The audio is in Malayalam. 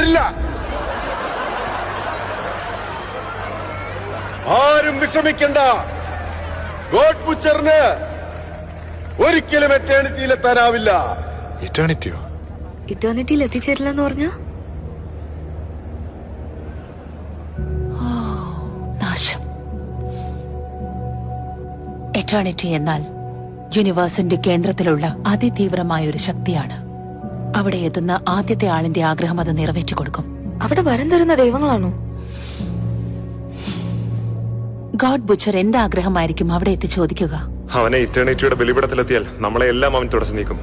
പാടില്ല. ആരും വിഷമിക്കണ്ട. ഗോഡ് ബുച്ചറിന് ഒരിക്കലും എറ്റേണിറ്റിയിലെത്താനാവില്ല. ഇറ്റേണിറ്റിയോ? ഇറ്റേണിറ്റിയിൽ എത്തിച്ചേരില്ലെന്ന് പറഞ്ഞ നാശം. എറ്റേണിറ്റി എന്നാൽ യൂണിവേഴ്സിന്റെ കേന്ദ്രത്തിലുള്ള അതിതീവ്രമായ ഒരു ശക്തിയാണ്. അവിടെ എത്തുന്ന ആദ്യത്തെ ആളിന്റെ ആഗ്രഹം അത് നിറവേറ്റി കൊടുക്കും. അവിടെ വരം തരുന്ന ദൈവങ്ങളാണോ? ഗോഡ് ബുച്ചർ എന്ത് ആഗ്രഹമായിരിക്കും അവിടെ എത്തി ചോദിക്കുക? അവനെ ഇറ്റേണിറ്റിയുടെ ബലിപീഠത്തിലെത്തിയാൽ നമ്മളെ എല്ലാം അവൻ തുടച്ചു നീക്കും.